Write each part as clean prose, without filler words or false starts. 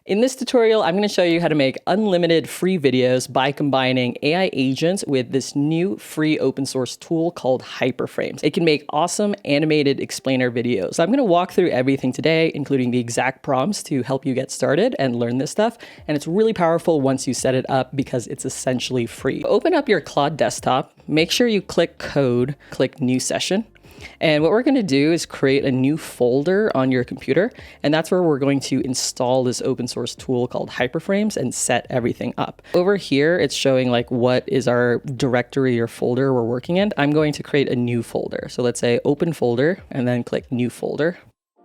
In this tutorial, I'm going to show you how to make unlimited free videos by combining AI agents with this new free open source tool called Hyperframes. It can make awesome animated explainer videos. So I'm going to walk through everything today, including the exact prompts to help you get started and learn this stuff. And it's really powerful once you set it up because it's essentially free. Open up your Claude desktop, make sure you click Code, click New Session. And what we're going to do is create a new folder on your computer, and that's where we're going to install this open source tool called Hyperframes and set everything up. Over here, it's showing like what is our directory or folder we're working in. I'm going to create a new folder. So let's say open folder and then click new folder.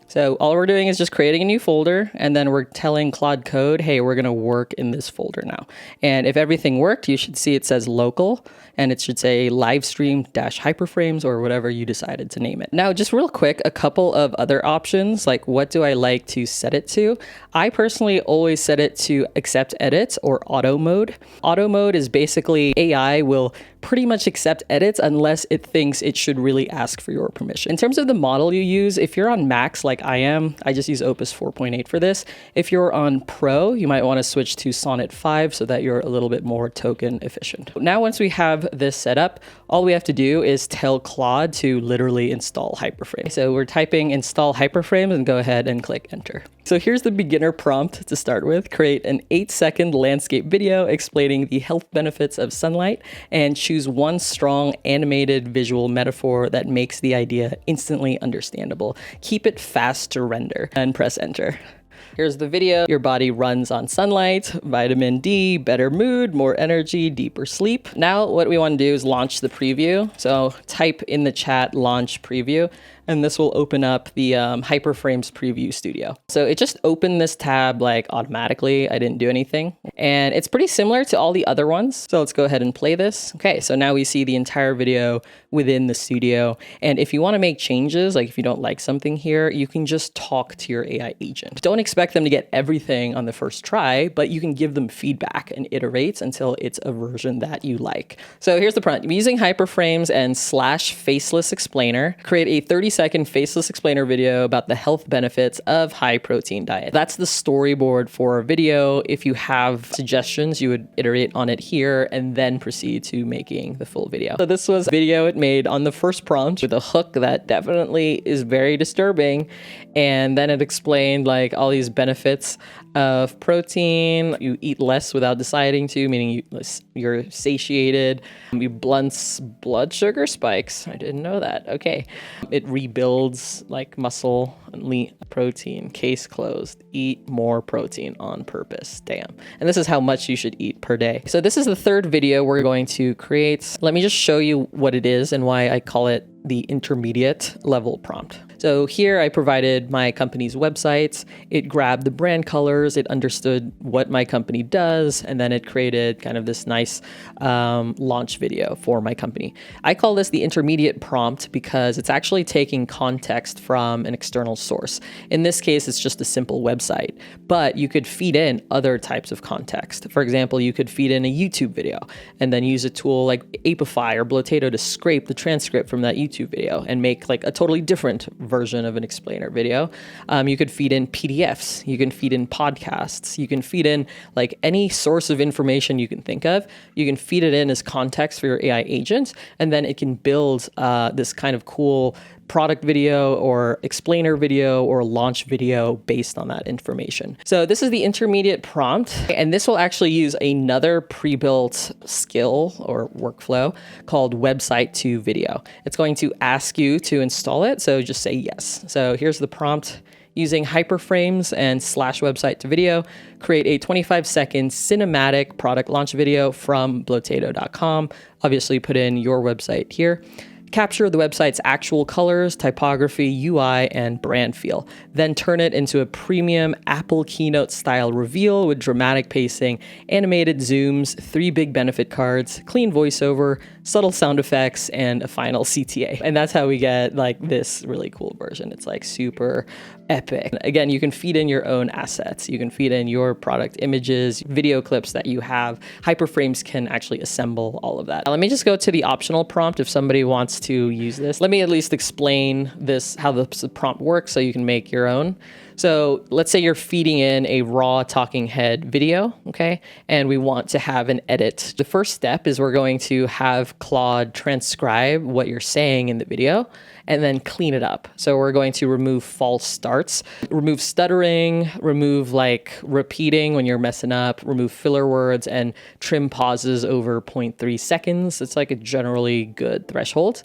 So all we're doing is just creating a new folder, and then we're telling Claude Code, hey, we're going to work in this folder now. And if everything worked, you should see it says local, and it should say livestream-hyperframes or whatever you decided to name it. Now, just real quick, a couple of other options, like what do I like to set it to? I personally always set it to accept edits or auto mode. Auto mode is basically AI will pretty much accept edits unless it thinks it should really ask for your permission. In terms of the model you use, if you're on Macs like I am, I just use Opus 4.8 for this. If you're on Pro, you might want to switch to Sonnet 5 so that you're a little bit more token efficient. Now, once we have this set up, all we have to do is tell Claude to literally install Hyperframes. So we're typing install Hyperframes and go ahead and click enter. So here's the beginner prompt to start with. Create an 8-second landscape video explaining the health benefits of sunlight and choose one strong animated visual metaphor that makes the idea instantly understandable. Keep it fast to render and press enter. Here's the video. Your body runs on sunlight, vitamin D, better mood, more energy, deeper sleep. Now what we want to do is launch the preview. So type in the chat launch preview, and this will open up the Hyperframes Preview Studio. So it just opened this tab like automatically. I didn't do anything. And it's pretty similar to all the other ones. So let's go ahead and play this. Okay, so now we see the entire video within the studio. And if you want to make changes, like if you don't like something here, you can just talk to your AI agent. Don't expect them to get everything on the first try, but you can give them feedback and iterate until it's a version that you like. So here's the prompt. Using Hyperframes and /faceless-explainer, create a 30-second faceless explainer video about the health benefits of high protein diet. That's the storyboard for a video. If you have suggestions, you would iterate on it here and then proceed to making the full video. So this was a video it made on the first prompt with a hook that definitely is very disturbing. And then it explained like all these benefits of protein. You eat less without deciding to, meaning you're satiated. You blunts blood sugar spikes. I didn't know that. Okay. It rebuilds like muscle and lean protein. Case closed. Eat more protein on purpose. Damn. And this is how much you should eat per day. So this is the third video we're going to create. Let me just show you what it is and why I call it the intermediate level prompt. So here I provided my company's website. It grabbed the brand colors. It understood what my company does. And then it created kind of this nice launch video for my company. I call this the intermediate prompt because it's actually taking context from an external source. In this case, it's just a simple website, but you could feed in other types of context. For example, you could feed in a YouTube video and then use a tool like Apify or Blotato to scrape the transcript from that YouTube video and make like a totally different version of an explainer video. You could feed in PDFs, you can feed in podcasts, you can feed in like any source of information you can think of. You can feed it in as context for your AI agent, and then it can build this kind of cool product video or explainer video or launch video based on that information. So this is the intermediate prompt, and this will actually use another pre-built skill or workflow called website to video. It's going to ask you to install it, so just say yes. So here's the prompt. Using Hyperframes and /website to video, create a 25-second cinematic product launch video from blotato.com. Obviously put in your website here. Capture the website's actual colors, typography, UI, and brand feel. Then turn it into a premium Apple Keynote style reveal with dramatic pacing, animated zooms, 3 big benefit cards, clean voiceover, subtle sound effects, and a final CTA. And that's how we get like this really cool version. It's like super epic. Again, you can feed in your own assets. You can feed in your product images, video clips that you have. Hyperframes can actually assemble all of that. Now, let me just go to the optional prompt if somebody wants to use this. Let me at least explain this, how the prompt works so you can make your own. So let's say you're feeding in a raw talking head video, okay? And we want to have an edit. The first step is we're going to have Claude transcribe what you're saying in the video and then clean it up. So we're going to remove false starts, remove stuttering, remove like repeating when you're messing up, remove filler words, and trim pauses over 0.3 seconds. It's like a generally good threshold.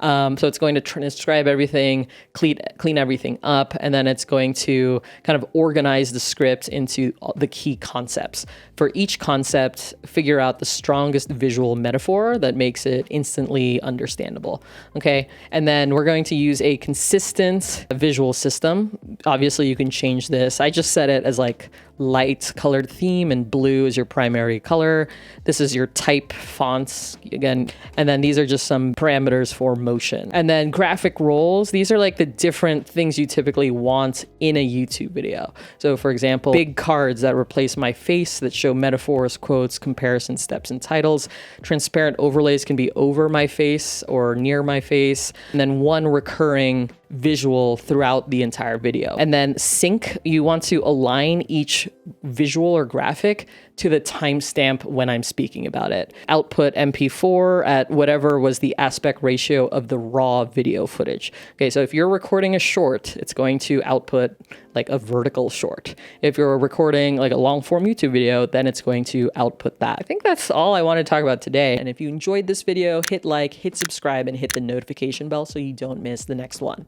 So it's going to transcribe everything, clean everything up, and then it's going to kind of organize the script into the key concepts. For each concept, figure out the strongest visual metaphor that makes it instantly understandable. Okay, and then we're going to use a consistent visual system. Obviously, you can change this. I just set it as like light colored theme, and blue is your primary color. This is your type fonts again, and then these are just some parameters for motion. And then graphic roles, these are like the different things you typically want in a YouTube video. So for example, big cards that replace my face that show metaphors, quotes, comparison steps, and titles. Transparent overlays can be over my face or near my face. And then one recurring visual throughout the entire video. And then sync, you want to align each visual or graphic to the timestamp when I'm speaking about it. Output MP4 at whatever was the aspect ratio of the raw video footage. Okay, so if you're recording a short, it's going to output like a vertical short. If you're recording like a long form YouTube video, then it's going to output that. I think that's all I want to talk about today. And if you enjoyed this video, hit like, hit subscribe, and hit the notification bell so you don't miss the next one.